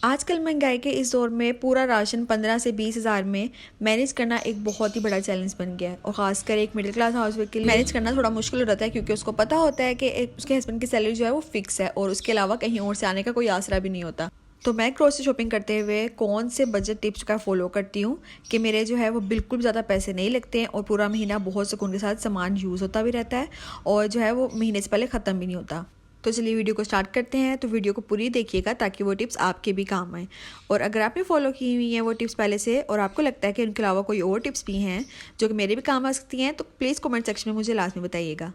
आजकल महंगाई के इस दौर में पूरा राशन 15 से 20 हज़ार में मैनेज करना एक बहुत ही बड़ा चैलेंज बन गया है और ख़ासकर एक मिडिल क्लास हाउसवाइफ के लिए मैनेज करना थोड़ा मुश्किल हो जाता है, क्योंकि उसको पता होता है कि उसके हस्बैंड की सैलरी जो है वो फिक्स है और उसके अलावा कहीं और से आने का कोई आसरा भी नहीं होता। तो मैं ग्रोसरी शॉपिंग करते हुए कौन से बजट टिप्स का फॉलो करती हूँ कि मेरे जो है वो बिल्कुल भी ज़्यादा पैसे नहीं लगते हैं और पूरा महीना बहुत सुकून के साथ सामान यूज़ होता भी रहता है और जो है वो महीने से पहले ख़त्म भी नहीं होता। तो चलिए वीडियो को स्टार्ट करते हैं। तो वीडियो को पूरी देखिएगा ताकि वो टिप्स आपके भी काम आएँ। और अगर आपने फॉलो की हुई हैं वो टिप्स पहले से और आपको लगता है कि उनके अलावा कोई और टिप्स भी हैं जो कि मेरे भी काम आ सकती हैं, तो प्लीज़ कमेंट सेक्शन में मुझे लास्ट में बताइएगा।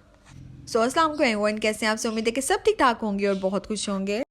सो अस्सलाम वालेकुम, कैसे हैं आप? से उम्मीद है कि सब ठीक ठाक होंगे और बहुत खुश होंगे।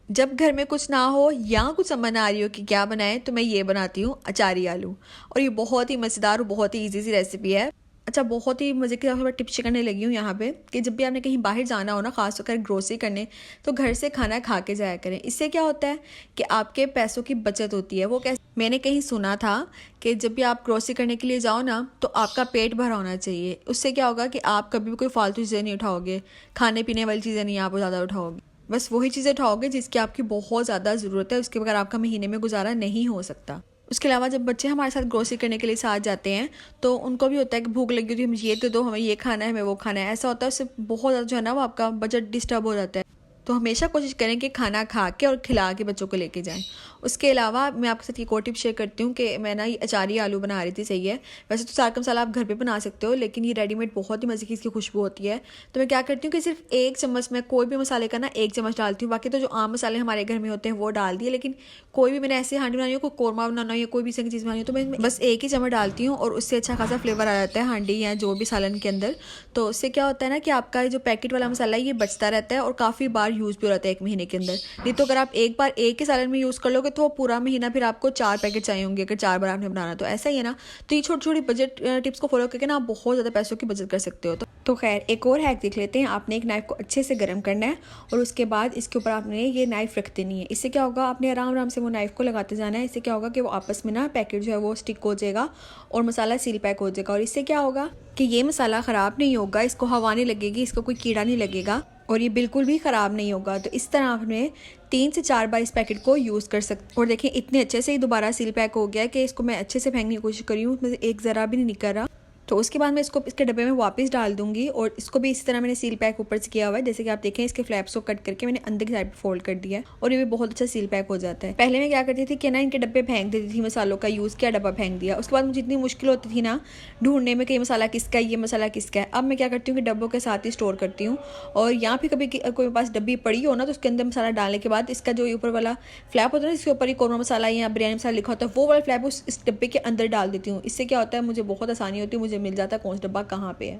जब घर में कुछ ना हो या कुछ समझ ना आ रही हो कि क्या बनाएं, तो मैं ये बनाती हूँ अचारी आलू। और ये बहुत ही मज़ेदार और बहुत ही ईजी सी रेसिपी है। अच्छा, बहुत ही मज़े की मैं टिप्स करने लगी हूँ यहाँ पे कि जब भी आपने कहीं बाहर जाना हो ना, खास कर ग्रोसरी करने, तो घर से खाना खा के जाया करें। इससे क्या होता है कि आपके पैसों की बचत होती है। वो कैसे? मैंने कहीं सुना था कि जब भी आप ग्रोसरी करने के लिए जाओ ना, तो आपका पेट भरा होना चाहिए। उससे क्या होगा कि आप कभी भी कोई फालतू चीज़ें नहीं उठाओगे, खाने पीने वाली चीज़ें नहीं आप ज़्यादा उठाओगे। बस वही चीज़ें उठाओगे जिसकी आपकी बहुत ज़्यादा ज़रूरत है, उसके बगैर आपका महीने में गुजारा नहीं हो सकता। उसके अलावा जब बच्चे हमारे साथ ग्रोसरी करने के लिए साथ जाते हैं, तो उनको भी होता है कि भूख लगी होती है, हमें ये दे दो, हमें ये खाना है, हमें वो खाना है। ऐसा होता है, उससे बहुत ज़्यादा जो है ना वो आपका बजट डिस्टर्ब हो जाता है। तो हमेशा कोशिश करें कि खाना खा के और खिला के बच्चों को लेके जाएं। उसके अलावा मैं आपके साथ एक और टिप शेयर करती हूँ कि मैं ना ये अचारी आलू बना रही थी। सही है, वैसे तो सारा मसाला आप घर पे बना सकते हो, लेकिन ये रेडीमेड बहुत ही मज़े की इसकी खुशबू होती है। तो मैं क्या करती हूँ कि सिर्फ 1 चम्मच, मैं कोई भी मसाले का ना 1 चम्मच डालती हूँ। बाकी तो जो आम मसाले हमारे घर में होते हैं वो डाल दिए, लेकिन कोई भी मैंने ऐसे हांडी बनानी हो, कोई कौरमा बनाना हो या कोई भी इस चीज़ बनानी हो, तो मैं बस 1 ही चम्मच डालती हूँ और उससे अच्छा खासा फ्लेवर आ जाता है हांडी या जो भी सालन के अंदर। तो उससे क्या होता है ना कि आपका जो पैकेट वाला मसाला है ये बचता रहता है और काफ़ी बार यूज़ भी हो जाता है एक महीने के अंदर। नहीं तो अगर आप एक बार एक ही सालन में यूज़ कर लोगे तो पूरा महीना फिर आपको 4 पैकेट चाहिए होंगे, अगर 4 बार आपने बनाना। तो ऐसा ही है ना। तो ये छोटी छोटी बजट टिप्स को फॉलो करके ना आप बहुत ज़्यादा पैसों की बचत कर सकते हो। तो खैर एक और हैक देख लेते हैं। आपने एक नाइफ़ को अच्छे से गर्म करना है और उसके बाद इसके ऊपर आपने ये नाइफ़ रख देनी है। इससे क्या होगा, आपने आराम आराम से वो नाइफ़ को लगाते जाना है। इससे क्या होगा कि वो आपस में ना पैकेट जो है वो स्टिक हो जाएगा और मसाला सील पैक हो जाएगा। और इससे क्या होगा कि ये मसाला ख़राब नहीं होगा, इसको हवा नहीं लगेगी, इसको कोई कीड़ा नहीं लगेगा और ये बिल्कुल भी ख़राब नहीं होगा। तो इस तरह आपने 3 से 4 बार इस पैकेट को यूज़ कर सकते। और देखिए इतने अच्छे से ही दोबारा सील पैक हो गया कि इसको मैं अच्छे से फेंकने की कोशिश करी हूँ, उसमें से एक ज़रा भी नहीं निकल रहा। तो उसके बाद मैं इसको इसके डब्बे में वापस डाल दूंगी और इसको भी इसी तरह मैंने सील पैक ऊपर से किया हुआ है। जैसे कि आप देखें, इसके फ्लैप्स को कट करके मैंने अंदर की साइड पे फोल्ड कर दिया है और ये भी बहुत अच्छा सील पैक हो जाता है। पहले मैं क्या करती थी कि ना इनके डब्बे फेंक देती थी, मसालों का यूज़ किया, डब्बा फेंक दिया। उसके बाद मुझे इतनी मुश्किल होती थी ना ढूंढने में कि ये मसाला किसका है, ये मसाला किसका है। अब मैं क्या करती हूँ कि डब्बों के साथ ही स्टोर करती हूँ और यहाँ फिर कभी कोई पास डब्बी पड़ी हो ना, तो उसके अंदर मसाला डालने के बाद इसका जो ऊपर वाला फ्लैप होता है ना, जिसके ऊपर ही कौरमा मसाला या बिरयानी मसाला लिखा होता है, वो वाला फ्लैप इस डब्बे के अंदर डाल देती हूँ। इससे क्या होता है, मुझे बहुत आसानी होती है, मुझे मिल जाता है कौन सा डब्बा कहाँ पे है।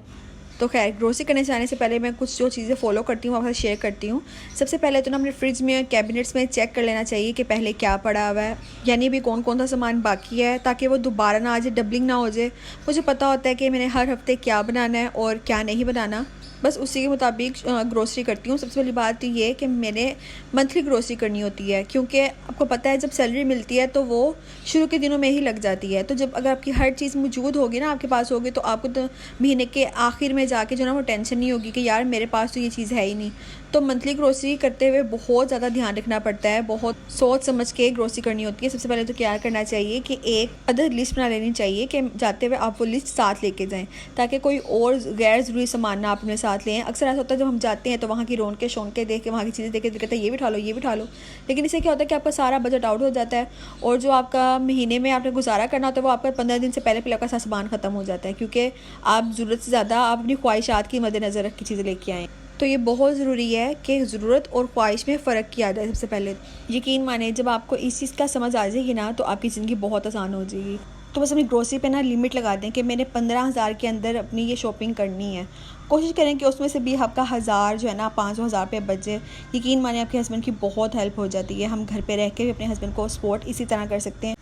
तो खैर ग्रोसरी करने से आने से पहले मैं कुछ जो चीज़ें फॉलो करती हूँ आपके साथ शेयर करती हूँ। सबसे पहले तो ना अपने फ्रिज में कैबिनेट्स में चेक कर लेना चाहिए कि पहले क्या पड़ा हुआ है, यानी अभी कौन कौन सा सामान बाकी है, ताकि वो दोबारा ना आ जाए, डबलिंग ना हो जाए। मुझे पता होता है कि मैंने हर हफ्ते क्या बनाना है और क्या नहीं बनाना, बस उसी के मुताबिक ग्रोसरी करती हूँ। सबसे पहली बात तो ये है कि मैंने मंथली ग्रोसरी करनी होती है, क्योंकि आपको पता है जब सैलरी मिलती है तो वो शुरू के दिनों में ही लग जाती है। तो जब अगर आपकी हर चीज़ मौजूद होगी ना, आपके पास होगी, तो आपको तो महीने के आखिर में जाके जो ना वो टेंशन नहीं होगी कि यार मेरे पास तो ये चीज़ है ही नहीं। तो मंथली ग्रोसरी करते हुए बहुत ज़्यादा ध्यान रखना पड़ता है, बहुत सोच समझ के ग्रोसरी करनी होती है। सबसे पहले तो क्या करना चाहिए कि एक अदर लिस्ट बना लेनी चाहिए कि जाते हुए आप वो लिस्ट साथ लेके जाएं, ताकि कोई और गैर ज़रूरी सामान ना अपने साथ लें। अक्सर ऐसा होता है जब हम जाते हैं तो वहाँ की रौनकें शौनकें देख के, वहाँ की चीज़ें देख के दिल करता है ये भी उठा लो, ये भी उठा लो। लेकिन इससे क्या होता है कि आपका सारा बजट आउट हो जाता है और जो आपका महीने में आपने गुजारा करना होता है वो आपका 15 दिन से पहले आपका सारा सामान ख़त्म हो जाता है, क्योंकि आप ज़रूरत से ज़्यादा आप अपनी ख्वाहिशात की मद्देनज़र रख के चीज़ें लेके आएँ। तो ये बहुत ज़रूरी है कि ज़रूरत और ख्वाहिश में फ़र्क किया जाए। सबसे पहले यकीन माने, जब आपको इस चीज़ का समझ आ जाएगी ना, तो आपकी ज़िंदगी बहुत आसान हो जाएगी। तो बस अपनी ग्रोसरी पे ना लिमिट लगा दें कि मैंने 15,000 के अंदर अपनी ये शॉपिंग करनी है। कोशिश करें कि उसमें से भी आपका 1000 जो है ना 500 पे बचे। यकीन माने आपके हस्बैंड की बहुत हेल्प हो जाती है। हम घर पे रह के भी अपने हस्बैंड को सपोर्ट इसी तरह कर सकते हैं,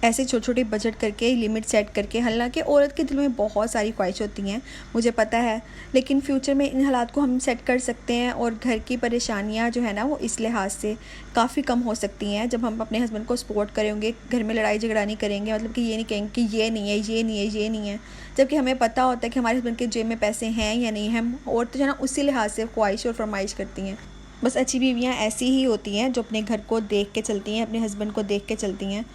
ऐसे छोटे छोटे बजट करके, लिमिट सेट करके। हालांकि औरत के दिल में बहुत सारी ख्वाहिश होती हैं, मुझे पता है, लेकिन फ्यूचर में इन हालात को हम सेट कर सकते हैं और घर की परेशानियां जो है ना वो इस लिहाज से काफ़ी कम हो सकती हैं जब हम अपने हस्बैंड को सपोर्ट करेंगे। घर में लड़ाई झगड़ा नहीं करेंगे, मतलब कि ये नहीं कहेंगे कि ये नहीं है, ये नहीं है, ये नहीं है, जबकि हमें पता होता है कि हमारे हस्बैंड के जेब में पैसे हैं या नहीं हैं। हम औरतें जो है ना उसी लिहाज से ख्वाहिश और फरमाइश करती हैं। बस अच्छी बीवियाँ ऐसी ही होती हैं जो अपने घर को देख के चलती हैं, अपने हस्बैंड को देख के चलती हैं।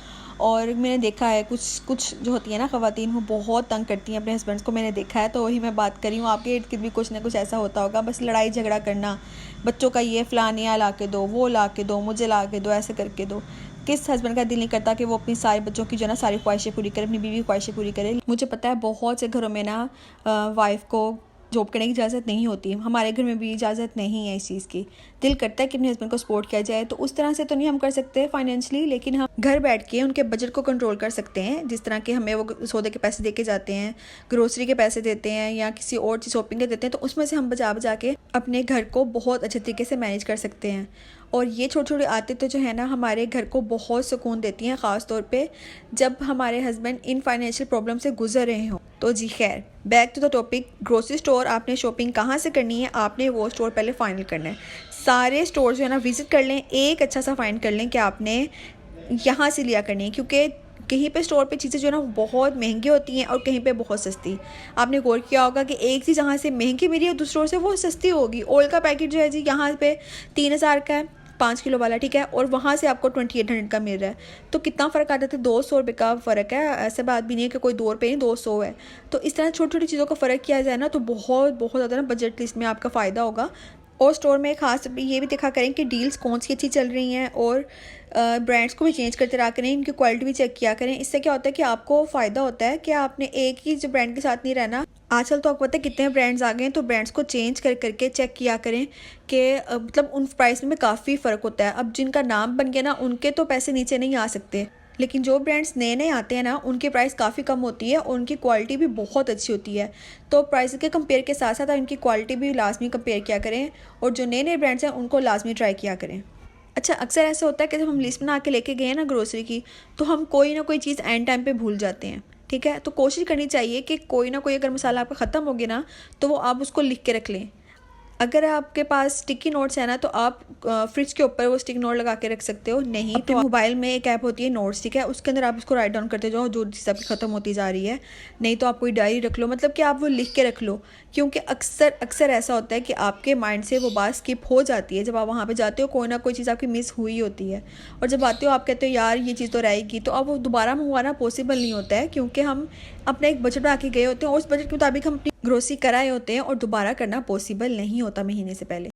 और मैंने देखा है कुछ जो होती है ना ख़वातीन, वो बहुत तंग करती हैं अपने हस्बैंड्स को, मैंने देखा है। तो वही मैं बात कर रही हूँ, आपके इर्द गिर्द भी कुछ ना कुछ ऐसा होता होगा, बस लड़ाई झगड़ा करना, बच्चों का ये फ़लानिया ला के दो, वो ला के दो, मुझे ला के दो, ऐसे करके दो। किस हस्बैंड का दिल नहीं करता कि वो अपनी सारे बच्चों की जो है ना सारी ख्वाहिशें पूरी करे, अपनी बीवी की ख्वाहिशें पूरी करे। मुझे पता है बहुत से घरों में ना वाइफ को जॉब करने की इजाज़त नहीं होती, हमारे घर में भी इजाज़त नहीं है इस चीज़ की। दिल करता है कि अपने हस्बैंड को सपोर्ट किया जाए, तो उस तरह से तो नहीं हम कर सकते फाइनेंशियली, लेकिन हम घर बैठ के उनके बजट को कंट्रोल कर सकते हैं। जिस तरह के हमें वो सौदे के पैसे दे के जाते हैं, ग्रोसरी के पैसे देते हैं या किसी और चीज़ शॉपिंग के देते हैं, तो उसमें से हम बचा बचा के अपने घर को बहुत अच्छे तरीके से मैनेज कर सकते हैं। और ये छोटी छोटी आदतें जो है ना हमारे घर को बहुत सुकून देती हैं, ख़ास तौर पे जब हमारे हस्बैंड इन फाइनेंशियल प्रॉब्लम से गुजर रहे हों। तो जी खैर, back to the topic, grocery store आपने शॉपिंग कहाँ से करनी है, आपने वो स्टोर पहले फाइनल करना है। सारे स्टोर जो है ना विज़िट कर लें, एक अच्छा सा फाइंड कर लें कि आपने यहाँ से लिया करनी है, क्योंकि कहीं पे स्टोर पे चीज़ें जो है ना बहुत महंगी होती हैं और कहीं पे बहुत सस्ती। आपने गौर किया होगा कि एक चीज़ जहाँ से महंगी मिली है दूसरे स्टोर से वो सस्ती होगी। ऑयल का पैकेट जो है जी यहाँ पे 3000 का है, 5 किलो वाला, ठीक है, और वहाँ से आपको 2800 का मिल रहा है। तो कितना फ़र्क आता है, 200 रुपये का फ़र्क है। ऐसा बात भी नहीं है कि कोई 2 रुपये नहीं, 200 है। तो इस तरह छोटी छोटी चीज़ों का फ़र्क किया जाए ना तो बहुत बहुत ज़्यादा ना बजट लिस्ट में आपका फ़ायदा होगा। और स्टोर में खास ये भी देखा करें कि डील्स कौन सी अच्छी चल रही हैं, और ब्रांड्स को भी चेंज करते रहा करें, इनकी क्वालिटी भी चेक किया करें। इससे क्या होता है कि आपको फ़ायदा होता है कि आपने एक ही जो ब्रांड के साथ नहीं रहना। आजकल तो आपको पता है कितने ब्रांड्स आ गए हैं, तो ब्रांड्स को चेंज करके चेक किया करें कि मतलब उन प्राइस में काफ़ी फ़र्क होता है। अब जिनका नाम बन गया ना उनके तो पैसे नीचे नहीं आ सकते, लेकिन जो ब्रांड्स नए नए आते हैं ना उनकी प्राइस काफ़ी कम होती है और उनकी क्वालिटी भी बहुत अच्छी होती है। तो प्राइस के कंपेयर के साथ साथ इनकी क्वालिटी भी लाजमी कंपेयर किया करें, और जो नए नए ब्रांड्स हैं उनको लाजमी ट्राई किया करें। अच्छा, अक्सर ऐसा होता है कि जब हम लिस्ट बना के लेके गए हैं ना ग्रोसरी की, तो हम कोई ना कोई चीज़ एंड टाइम पे भूल जाते हैं, ठीक है। तो कोशिश करनी चाहिए कि कोई ना कोई अगर मसाला आपका ख़त्म हो गया ना तो वो आप उसको लिख के रख लें। अगर आपके पास स्टिकी नोट्स है ना तो आप फ्रिज के ऊपर वो स्टिकी नोट लगा के रख सकते हो। नहीं तो मोबाइल में एक ऐप होती है नोट्स, ठीक है, उसके अंदर आप उसको राइट डाउन करते जाओ जो चीज़ आपकी ख़त्म होती जा रही है। नहीं तो आप कोई डायरी रख लो, मतलब कि आप वो लिख के रख लो, क्योंकि अक्सर ऐसा होता है कि आपके माइंड से वो बात स्किप हो जाती है। जब आप वहाँ पर जाते हो कोई ना कोई चीज़ आपकी मिस हुई होती है, और जब आते हो आप कहते हो यार ये चीज़ तो रहेगी, तो अब वो दोबारा मंगवाना पॉसिबल नहीं होता है, क्योंकि हम अपना एक बजट बना के गए होते हैं और उस बजट के मुताबिक हम अपनी ग्रोसरी कराए होते हैं, और दोबारा करना पॉसिबल नहीं होता महीने से पहले।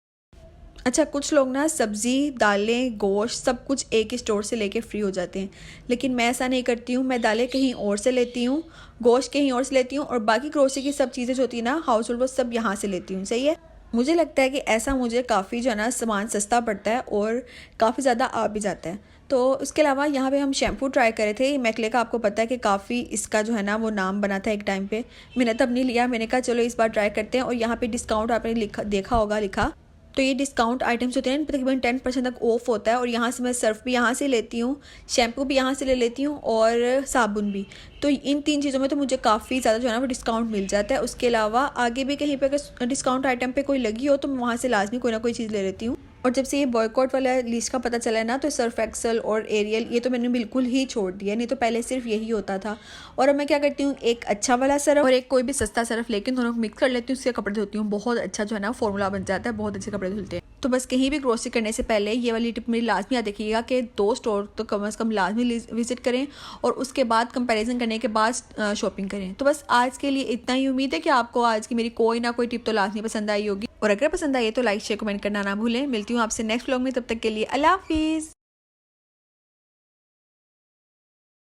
अच्छा, कुछ लोग ना सब्ज़ी, दालें, गोश्त सब कुछ एक ही स्टोर से लेके फ्री हो जाते हैं, लेकिन मैं ऐसा नहीं करती हूँ। मैं दालें कहीं और से लेती हूँ, गोश्त कहीं और से लेती हूँ, और बाकी ग्रोसरी की सब चीज़ें जो होती है ना हाउस होल्ड, वो सब यहाँ से लेती हूँ। सही है, मुझे लगता है कि ऐसा मुझे काफ़ी जो है ना सामान सस्ता पड़ता है और काफ़ी ज़्यादा आ भी जाता है। तो उसके अलावा यहाँ पे हम शैम्पू ट्राई करे थे मैकले का, आपको पता है कि काफ़ी इसका जो है ना वो नाम बना था एक टाइम पे। मैंने तब नहीं लिया, मैंने कहा चलो इस बार ट्राई करते हैं। और यहाँ पे डिस्काउंट आपने देखा होगा लिखा, तो ये डिस्काउंट आइटम्स होते हैं तकरीबन 10% तक ऑफ होता है। और यहाँ से मैं सर्फ भी यहाँ से लेती हूँ, शैम्पू भी यहाँ से ले लेती हूँ, और साबुन भी। तो इन 3 चीज़ों में तो मुझे काफ़ी ज़्यादा जो है ना वो डिस्काउंट मिल जाता है। उसके अलावा आगे भी कहीं पे अगर डिस्काउंट आइटम पे कोई लगी हो तो मैं वहाँ से लाजमी कोई ना कोई चीज़ ले लेती हूँ। और जब से ये बॉयकॉट वाला लिस्ट का पता चला है ना, तो सर्फ एक्सल और एरियल ये तो मैंने बिल्कुल ही छोड़ दिया, नहीं तो पहले सिर्फ यही होता था। और अब मैं क्या करती हूँ, एक अच्छा वाला सर्फ और एक कोई भी सस्ता सर्फ लेकिन दोनों को मिक्स कर लेती हूँ, उससे कपड़े धोती हूँ। बहुत अच्छा जो है ना फॉर्मूला बन जाता है, बहुत अच्छे कपड़े धुलते हैं। तो बस कहीं भी ग्रोसरी करने से पहले ये वाली टिप मेरी लाजमी याद रखिएगा कि 2 स्टोर तो कम से कम लाजमी विजिट करें, और उसके बाद कंपैरिजन करने के बाद शॉपिंग करें। तो बस आज के लिए इतना ही। उम्मीद है कि आपको आज की मेरी कोई ना कोई टिप तो लाजमी पसंद आई होगी, और अगर पसंद आई है तो लाइक शेयर कमेंट करना ना भूलें। मिलती हूँ आपसे नेक्स्ट व्लॉग में, तब तक के लिए अल्लाह हाफिज़।